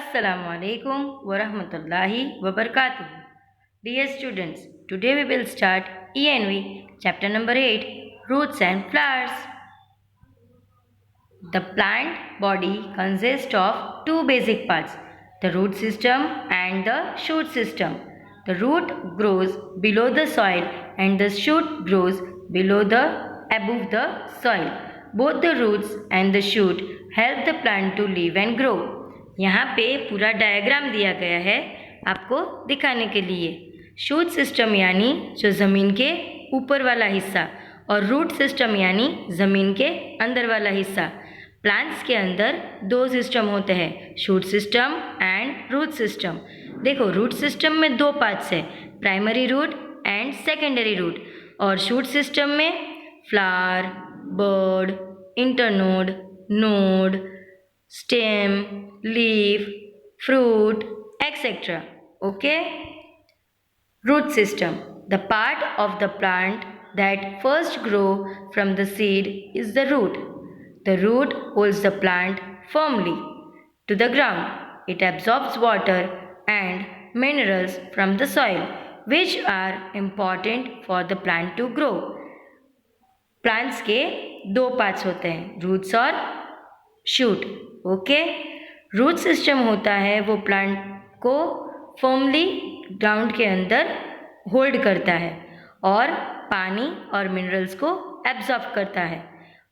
Assalamu alaikum wa rahmatullahi wa barakatuh. Dear students, today we will start ENV chapter number 8, Roots and Flowers. The plant body consists of two basic parts, the root system and the shoot system. The root grows below the soil and the shoot grows above the soil. Both the roots and the shoot help the plant to live and grow. यहाँ पे पूरा diagram दिया गया है आपको दिखाने के लिए। शूट सिस्टम यानी जो ज़मीन के ऊपर वाला हिस्सा और रूट सिस्टम यानी ज़मीन के अंदर वाला हिस्सा। प्लांट्स के अंदर दो सिस्टम होते हैं, shoot system and root system. देखो, रूट सिस्टम में दो पार्ट्स है, primary root and secondary root. और शूट सिस्टम में flower, bird, internode, node, stem, leaf, fruit, etc. Okay? Root system. The part of the plant that first grow from the seed is the root. The root holds the plant firmly to the ground. It absorbs water and minerals from the soil, which are important for the plant to grow. Plants के दो parts होते हैं, roots और shoot. Okay, root system होता है वो plant को firmly ground के अंदर होल्ड करता है और पानी और मिनरल्स को एब्जॉर्ब करता है,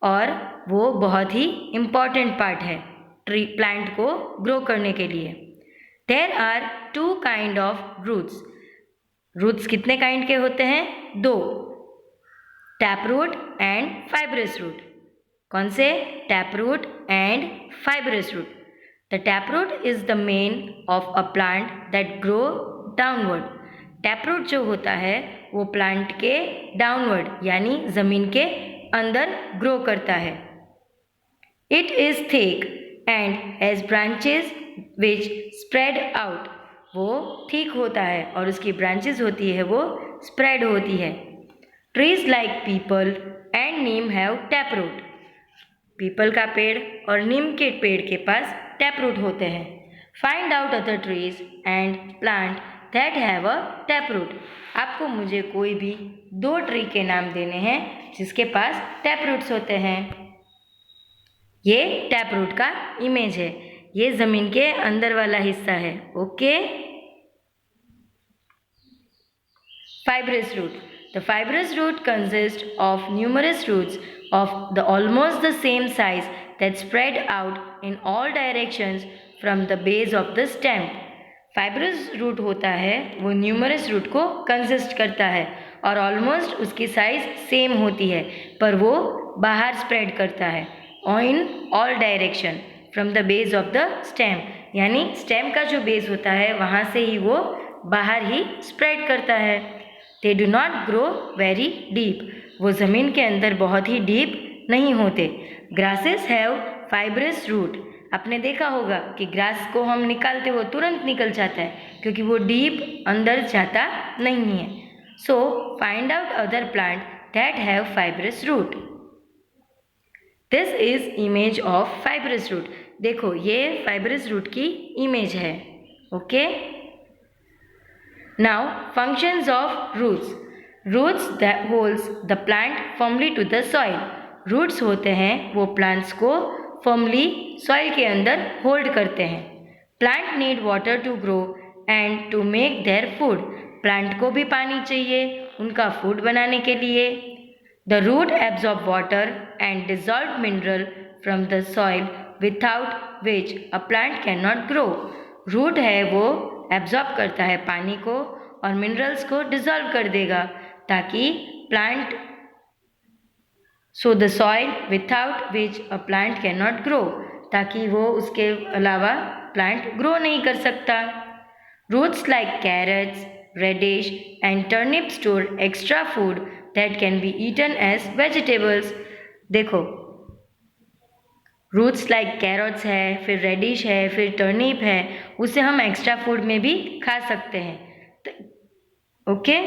और वो बहुत ही इम्पॉर्टेंट पार्ट है ट्री प्लांट को ग्रो करने के लिए। There are two kind of roots. Roots कितने काइंड के होते हैं? दो, tap root and fibrous root. कौन से? Tap root and fibrous root. The tap root is the main of a plant that grow downward. Tap root जो होता है वो प्लांट के डाउनवर्ड यानी ज़मीन के अंदर ग्रो करता है। It is thick and has branches which spread out. वो ठीक होता है और उसकी ब्रांचेस होती है वो स्प्रेड होती है। Trees like peepal and neem have tap root. पीपल का पेड़ और नीम के पेड़ के पास टैप रूट होते हैं। Find out other trees and plant that have a tap root. आपको मुझे कोई भी दो ट्री के नाम देने हैं जिसके पास टैप रूट्स होते हैं। ये टैप रूट का इमेज है, ये ज़मीन के अंदर वाला हिस्सा है। Okay, fibrous root. The fibrous root consists of numerous roots of the almost the same size that spread out in all directions from the base of the stem. Fibrous root होता है वो numerous root को consist करता है और almost उसकी size same होती है, पर वो बाहर spread करता है in all direction from the base of the stem, यानी stem का जो base होता है वहाँ से ही वो बाहर ही spread करता है। They do not grow very deep. वो ज़मीन के अंदर बहुत ही डीप नहीं होते। Grasses have fibrous root. आपने देखा होगा कि ग्रास को हम निकालते हो तुरंत निकल जाता है क्योंकि वो डीप अंदर जाता नहीं है। So find out other plant that have fibrous root. This is image of fibrous root. देखो, ये fibrous root की इमेज है। Okay, Now, functions of roots. Roots that holds the plant firmly to the soil. Roots होते हैं वो plants को firmly soil के अंदर hold करते हैं। Plant need water to grow and to make their food. Plant को भी पानी चाहिए उनका food बनाने के लिए। The root absorb water and dissolve mineral from the soil without which a plant cannot grow. Root है वो एब्जॉर्ब करता है पानी को और मिनरल्स को डिज़ोल्व कर देगा ताकि plant so the soil without which a plant can not grow, ताकि वो उसके अलावा प्लांट ग्रो नहीं कर सकता। Roots like carrots, radish and turnip store extra food that can be eaten as vegetables. देखो, रूट्स लाइक कैरोट्स है, फिर रेडिश है, फिर टर्निप है, उसे हम एक्स्ट्रा फूड में भी खा सकते हैं। ओके,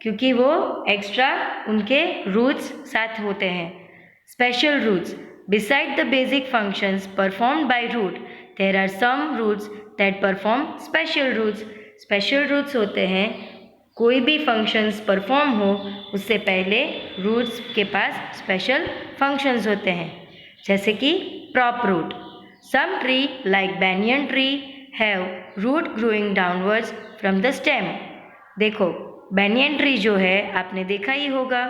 क्योंकि वो एक्स्ट्रा उनके रूट्स साथ होते हैं। Special roots beside the basic functions performed by root there are some roots that perform special roots. Special roots होते हैं, कोई भी फंक्शंस परफॉर्म हो उससे पहले रूट्स के पास स्पेशल फंक्शंस होते हैं, जैसे कि prop root. Some tree like banyan tree have root growing downwards from the stem. देखो banyan tree जो है आपने देखा ही होगा,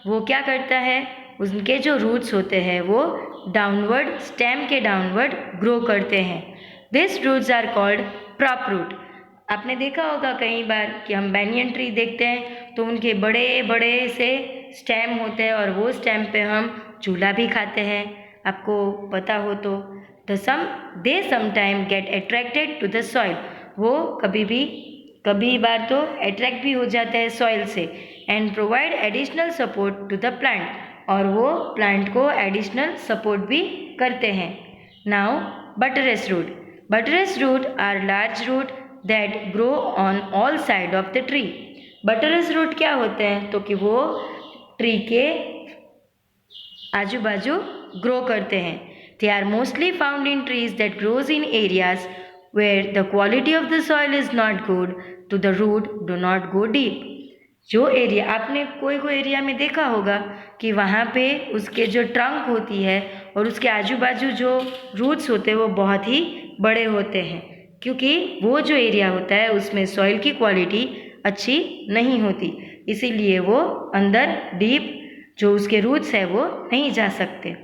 वो क्या करता है, उनके जो रूट्स होते हैं वो डाउनवर्ड, स्टेम के डाउनवर्ड ग्रो करते हैं। This roots are called prop root. आपने देखा होगा कई बार कि हम banyan ट्री देखते हैं तो उनके बड़े बड़े से स्टेम होते हैं और वो स्टेम पे हम झूला भी खाते हैं, आपको पता हो तो। They sometime get attracted to the soil. वो कभी बार तो अट्रैक्ट भी हो जाते हैं सॉइल से, and provide additional support to the plant, और वो प्लांट को एडिशनल सपोर्ट भी करते हैं। Now buttress root. Buttress root are large root that grow on all side of the tree. Buttress root क्या होते हैं, तो कि वो ट्री के आजू बाजू ग्रो करते हैं। They are mostly found in trees that grows in areas where the quality of the soil is not good, to the root do not go deep. जो एरिया आपने कोई एरिया में देखा होगा कि वहाँ पे उसके जो ट्रंक होती है और उसके आजू बाजू जो रूट्स होते हैं वो बहुत ही बड़े होते हैं, क्योंकि वो जो एरिया होता है उसमें सॉइल की क्वालिटी अच्छी नहीं होती, इसीलिए वो अंदर डीप जो उसके रूट्स है वो नहीं जा सकते।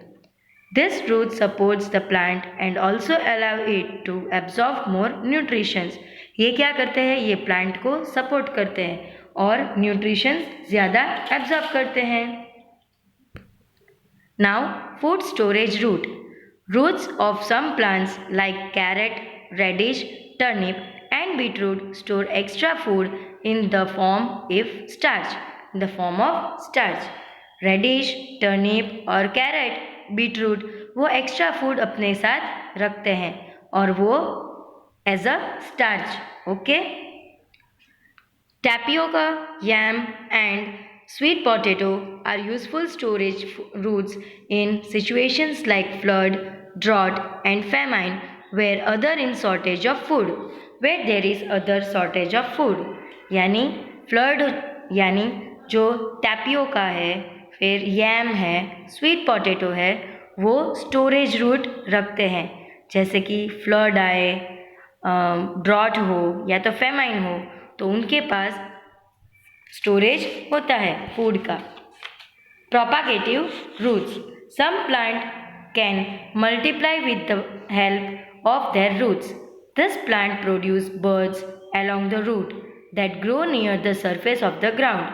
This root supports the plant and also allow it to absorb more nutritions. ये क्या करते हैं, ये प्लांट को सपोर्ट करते हैं और न्यूट्रिशंस ज़्यादा एब्जॉर्ब करते हैं। Now food storage root. Roots of some plants like carrot, radish, turnip and beetroot store extra food in the form of starch. Radish, turnip और कैरेट, बीटरूट वो एक्स्ट्रा फूड अपने साथ रखते हैं और वो as a starch. Okay. Tapioca, yam and sweet potato are useful storage roots in situations like flood, drought and famine where there is other shortage of food। यानी flood, यानी जो टैपियोका है, फिर यैम है, स्वीट पोटैटो है, वो storage root रखते हैं, जैसे कि फ्लड आए, ड्रॉट हो या तो फेमाइन हो तो उनके पास स्टोरेज होता है फूड का। Propagative roots. Some plant can multiply with the help of their roots. This plant produce birds along the root that grow near the surface of the ground.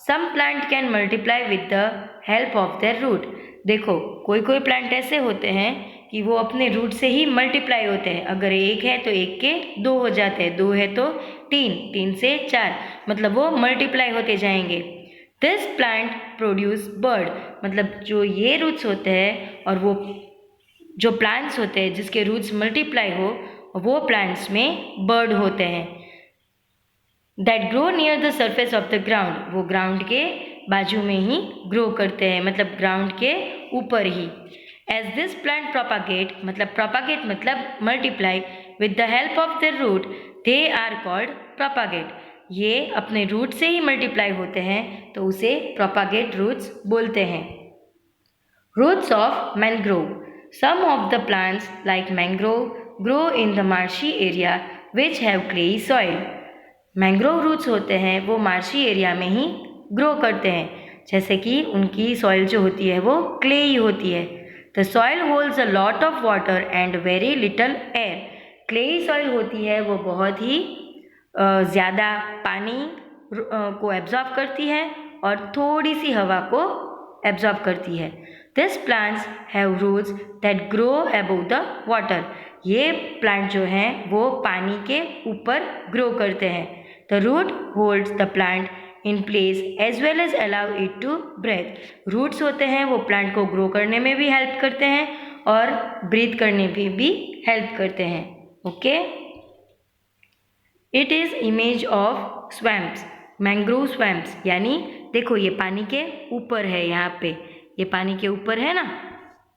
Some plant can multiply with the help of their root। देखो कोई plant ऐसे होते हैं कि वो अपने root से ही multiply होते हैं। अगर एक है तो एक के दो हो जाते हैं, दो है तो तीन, तीन से चार, मतलब वो मल्टीप्लाई होते जाएंगे। दिस प्लांट प्रोड्यूस बर्ड, मतलब जो ये रूट्स होते हैं और वो जो प्लांट्स होते हैं जिसके रूट्स मल्टीप्लाई हो वो प्लांट्स में बर्ड होते हैं। That grow near the surface of the ground, वो ग्राउंड के बाजू में ही ग्रो करते हैं, मतलब ग्राउंड के ऊपर ही। एज दिस प्लांट प्रोपागेट, मतलब multiply with the help of the root, they are called propagate. ये अपने रूट से ही मल्टीप्लाई होते हैं तो उसे प्रोपागेट रूट्स बोलते हैं। Roots of mangrove. Some of the plants like mangrove grow in the marshy area which have clayey soil. Mangrove roots होते हैं वो मार्शी एरिया में ही ग्रो करते हैं, जैसे कि उनकी सॉइल जो होती है वो क्लेई होती है। The soil holds a lot of water and very little air. Clayey soil होती है वो बहुत ही ज़्यादा पानी को एब्जॉर्ब करती है और थोड़ी सी हवा को एब्जॉर्ब करती है। This plants have roots that grow above the water. ये प्लांट जो हैं वो पानी के ऊपर ग्रो करते हैं। The root holds the plant in place as well as allow it to breathe. Roots होते हैं वो प्लांट को ग्रो करने में भी हेल्प करते हैं और ब्रीथ करने में भी हेल्प करते हैं। Okay. It is image of swamps, mangrove swamps, यानी देखो ये पानी के ऊपर है, यहाँ पे ये पानी के ऊपर है ना।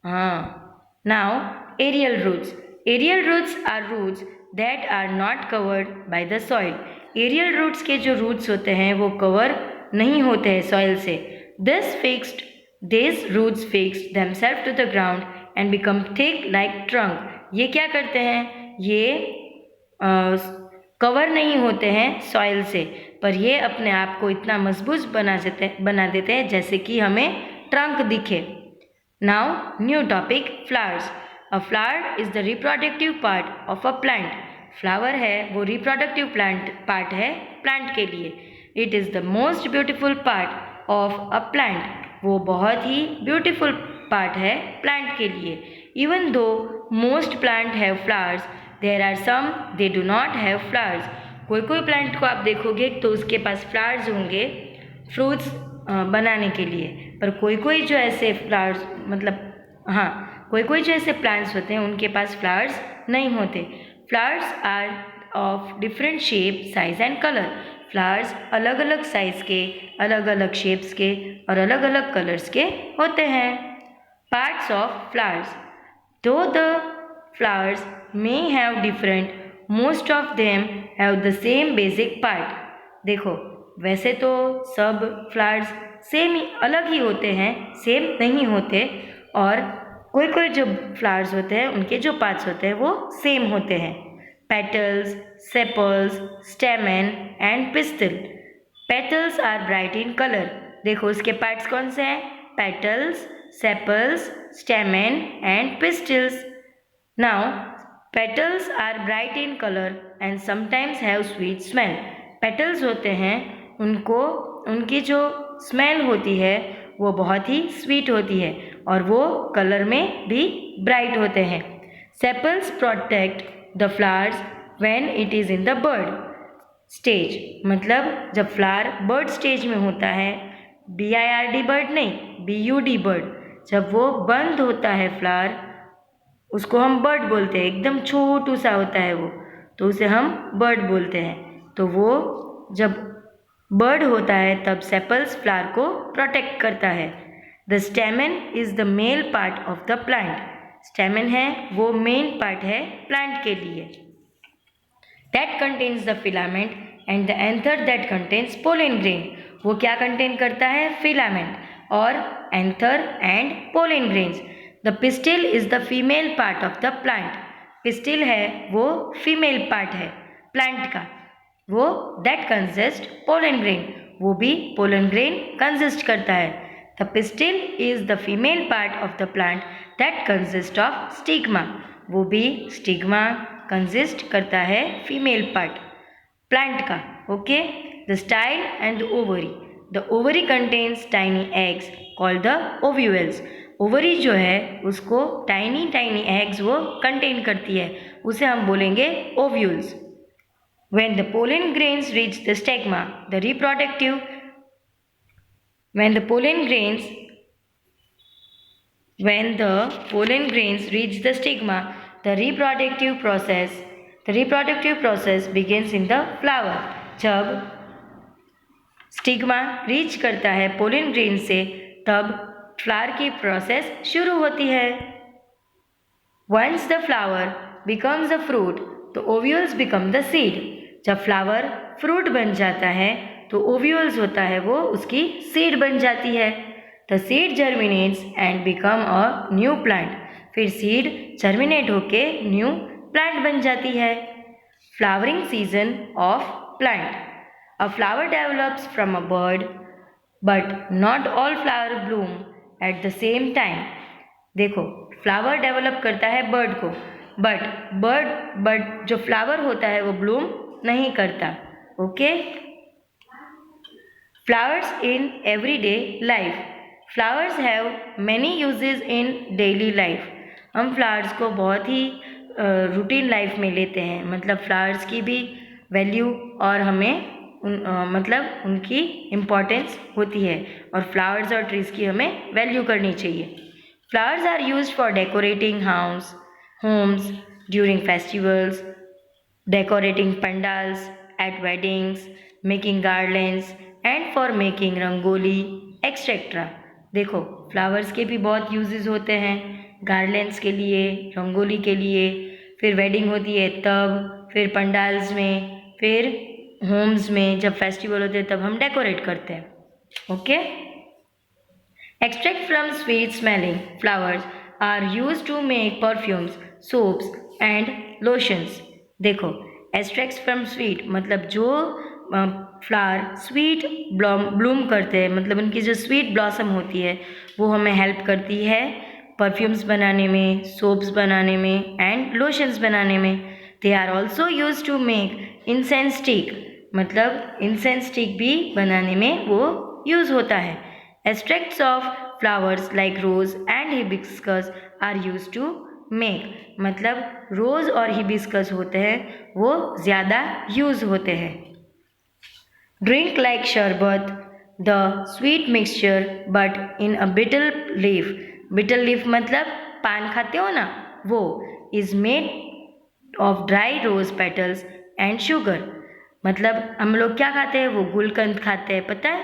हाँ। Now aerial roots. Aerial roots are roots that are not covered by the soil. Aerial roots के जो रूट्स होते हैं वो कवर नहीं होते हैं सॉइल से। These roots fix themselves to the ground and become thick like trunk। ये क्या करते हैं, ये कवर नहीं होते हैं सॉइल से, पर ये अपने आप को इतना मजबूत बना देते हैं जैसे कि हमें ट्रंक दिखे। Now new topic, flowers. A flower is the reproductive part of a plant. Flower है वो रिप्रोडक्टिव पार्ट है प्लांट के लिए। It is the most beautiful part of a plant. वो बहुत ही ब्यूटीफुल पार्ट है प्लांट के लिए। Even though most plant have flowers, there are some they do not have flowers. कोई कोई प्लांट को आप देखोगे तो उसके पास फ्लावर्स होंगे फ्रूट्स बनाने के लिए, पर कोई कोई जो ऐसे फ्लावर्स कोई कोई जो ऐसे प्लांट्स होते हैं उनके पास फ्लावर्स नहीं होते। Flowers are of different shape, size and colour. Flowers अलग अलग साइज़ के, अलग अलग शेप्स के और अलग अलग कलर्स के होते हैं। Parts of flowers. Though the flowers may have different, most of them have the same basic part. देखो, वैसे तो सब फ्लावर्स सेम ही अलग ही होते हैं, सेम नहीं होते, और कोई कोई जो फ्लावर्स होते हैं उनके जो पार्ट्स होते हैं वो सेम होते हैं। Petals, sepals, stamen and pistil. Petals are bright in colour. देखो उसके पार्ट्स कौन से हैं, petals, sepals, stamen and pistils. Now petals are bright in colour and sometimes have sweet smell. Petals होते हैं, उनकी जो स्मेल होती है वो बहुत ही स्वीट होती है और वो कलर में भी ब्राइट होते हैं। Sepals protect the flowers when it is in the bud stage. मतलब जब फ्लावर बर्ड स्टेज में होता है, BIRD बर्ड नहीं, BUD बर्ड, जब वो बंद होता है फ्लावर, उसको हम बर्ड बोलते हैं, एकदम छोटू सा होता है वो, तो उसे हम बर्ड बोलते हैं। तो वो जब बर्ड होता है तब सेपल्स फ्लावर को प्रोटेक्ट करता है। The स्टेमन is the male part of the plant. स्टेमन है वो मेन पार्ट है प्लांट के लिए। That contains the filament and the anther that contains pollen grain. वो क्या कंटेन करता है, फिलामेंट और anther and pollen grains. The pistil is the female part of the plant. Pistil है वो फीमेल पार्ट है प्लांट का, वो दैट कंसिस्ट पोलन ग्रेन, वो भी पोलन ग्रेन कंसिस्ट करता है। The pistil is the female part of the plant that consist of stigma. वो भी स्टिग्मा कंसिस्ट करता है फीमेल पार्ट प्लांट का। Okay, the style and the ovary. The ovary contains tiny eggs called the ovules. Ovary जो है उसको tiny tiny eggs वो contain करती है, उसे हम बोलेंगे ovules. When the pollen grains reach the stigma, the reproductive reach the stigma, the reproductive process begins in the flower। जब स्टिग्मा रीच करता है पोलन ग्रेन से, तब फ्लावर की प्रोसेस शुरू होती है। Once the flower becomes a fruit, the ovules become the seed। जब फ्लावर फ्रूट बन जाता है तो ओव्यूल्स होता है वो उसकी सीड बन जाती है। The seed germinates and become a new plant. फिर सीड जर्मिनेट होके न्यू प्लांट बन जाती है। Flowering season of plant. A flower develops from a bird but not all flower Bloom at the same time. देखो, flower develop करता है bird को, but जो फ्लावर होता है वो ब्लूम नहीं करता। Okay, flowers in everyday life. Flowers have many uses in daily life. हम फ्लावर्स को बहुत ही रूटीन लाइफ में लेते हैं, मतलब फ्लावर्स की भी वैल्यू और हमें उनकी इम्पोर्टेंस होती है, और फ्लावर्स और ट्रीज़ की हमें वैल्यू करनी चाहिए। Flowers are used for decorating homes during festivals, decorating pandals at weddings, making garlands and for making rangoli etc। देखो, फ्लावर्स के भी बहुत यूजेस होते हैं, गार्लैंड्स के लिए, रंगोली के लिए, फिर वेडिंग होती है तब, फिर पंडाल्स में, फिर होम्स में जब फेस्टिवल होते हैं तब हम डेकोरेट करते हैं। Okay. Extract from sweet smelling flowers are use to make perfumes, soaps and lotions. देखो, एक्सट्रैक्ट्स फ्रॉम स्वीट मतलब जो फ्लावर स्वीट ब्लूम करते हैं, मतलब उनकी जो स्वीट ब्लॉसम होती है वो हमें हेल्प करती है परफ्यूम्स बनाने में, सोप्स बनाने में एंड लोशंस बनाने में। They are also use to make incense stick, मतलब इंसेंस स्टिक भी बनाने में वो यूज़ होता है। Extracts of flowers like rose and hibiscus are use to make, मतलब रोज़ और हिबिस्कस होते हैं वो ज़्यादा यूज़ होते हैं। Drink like sharbat the sweet mixture but in a betel leaf. Betel leaf मतलब पान खाते हो ना, वो is made of dry rose petals and sugar. मतलब हम लोग क्या खाते हैं, वो गुलकंद खाते हैं, पता है।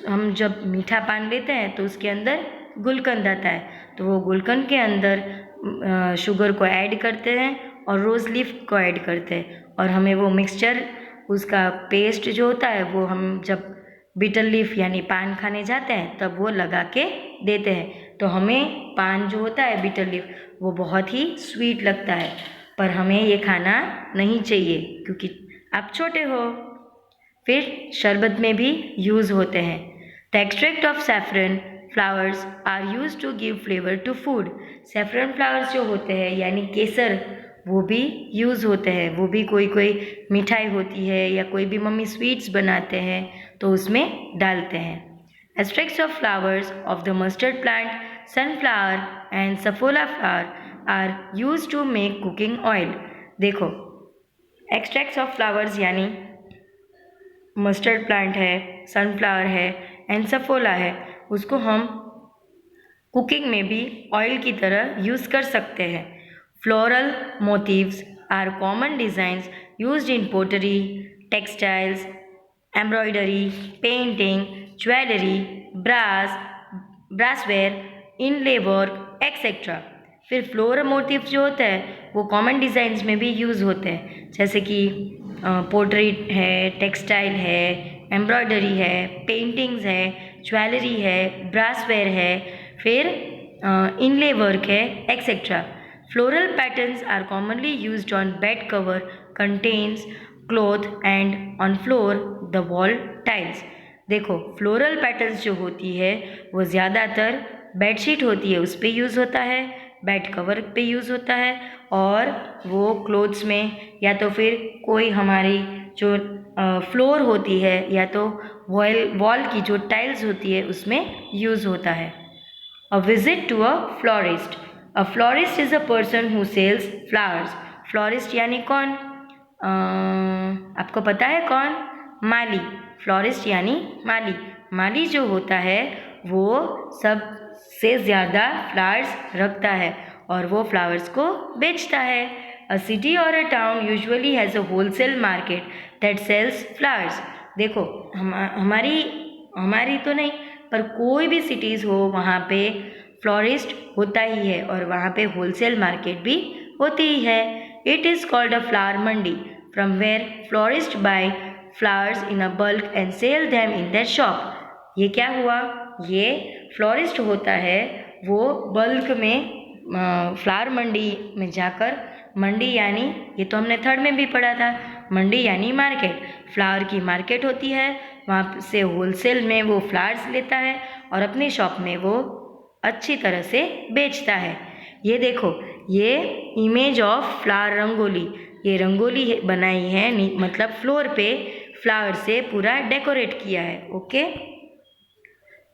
हम जब मीठा पान लेते हैं तो उसके अंदर गुलकंद आता है, तो वो गुलकंद के अंदर शुगर को ऐड करते हैं और रोज़ लीफ को ऐड करते हैं, और हमें वो मिक्सचर, उसका पेस्ट जो होता है वो हम जब बीटल लीफ यानी पान खाने जाते हैं तब वो लगा के देते हैं। तो हमें पान जो होता है बीटल लीफ वो बहुत ही स्वीट लगता है, पर हमें ये खाना नहीं चाहिए क्योंकि आप छोटे हो। फिर शरबत में भी यूज़ होते हैं। The extract of saffron flowers are use to give flavour to food. Saffron flowers जो होते हैं यानी केसर, वो भी यूज़ होते हैं, वो भी कोई कोई मिठाई होती है या कोई भी मम्मी स्वीट्स बनाते हैं तो उसमें डालते हैं। Extracts of flowers of the mustard plant, sunflower and Saffola flower are use to make cooking oil. देखो, एक्सट्रैक्ट्स ऑफ फ्लावर्स यानी मस्टर्ड प्लांट है, सनफ्लावर है एंड सफोला है, उसको हम कुकिंग में भी ऑयल की तरह यूज़ कर सकते हैं। Floral motifs are common designs used in pottery, textiles, embroidery, painting, jewellery, brassware, inlay work etcetera. फिर फ्लोरल मोटिव्स जो होता है वो कॉमन डिज़ाइंस में भी यूज़ होते हैं, जैसे कि पोर्ट्री है, टेक्सटाइल है, एम्ब्रॉयडरी है, पेंटिंग्स है, ज्वेलरी है, ब्रासवेयर है, फिर इनले वर्क है etcetera. Floral patterns are commonly used on bed cover, curtains cloth and on floor the wall tiles. देखो, फ्लोरल पैटर्न्स जो होती है वो ज़्यादातर बेडशीट होती है उस पर यूज़ होता है, बेड कवर पे यूज़ होता है, और वो क्लोथ्स में या तो फिर कोई हमारी जो फ्लोर होती है या तो वॉल की जो टाइल्स होती है उसमें यूज़ होता है। A visit to a florist. A florist is a person who sells flowers. Florist यानी कौन? आपको पता है कौन? माली। फ्लोरिस्ट यानी माली। माली जो होता है वो सबसे ज़्यादा फ्लावर्स रखता है और वो फ्लावर्स को बेचता है। अ सिटी और a town usually has a wholesale market that sells flowers. देखो, हमारी तो नहीं, पर कोई भी सिटीज़ हो वहाँ पे फ्लोरिस्ट होता ही है और वहाँ पे होलसेल मार्केट भी होती ही है। It is called a flower mandi from where florist buy flowers in a bulk and sell them in their shop. ये क्या हुआ? ये फ्लोरिस्ट होता है, वो बल्क में फ्लावर मंडी में जाकर, मंडी यानी ये तो हमने थर्ड में भी पढ़ा था, मंडी यानी मार्केट, फ्लावर की मार्केट होती है, वहाँ से होलसेल में वो फ्लावर्स लेता है और अपनी शॉप में वो अच्छी तरह से बेचता है। ये देखो, ये इमेज ऑफ फ्लावर रंगोली, ये रंगोली बनाई है, मतलब फ्लोर पे फ्लावर से पूरा डेकोरेट किया है। Okay.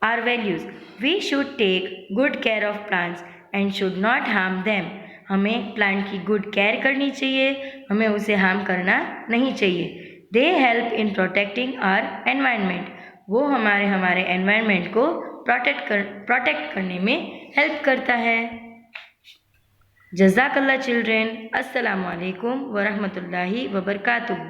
Our values. We should take good care of plants and should not harm them. हमें प्लांट की गुड केयर करनी चाहिए, हमें उसे हार्म करना नहीं चाहिए। They help in protecting our environment. वो हमारे एनवायरनमेंट को प्रोटेक्ट करने में हेल्प करता है। जज़ाकल्लाह चिल्ड्रेन। अस्सलामु अलैकुम व रहमतुल्लाहि व बरकातुहू।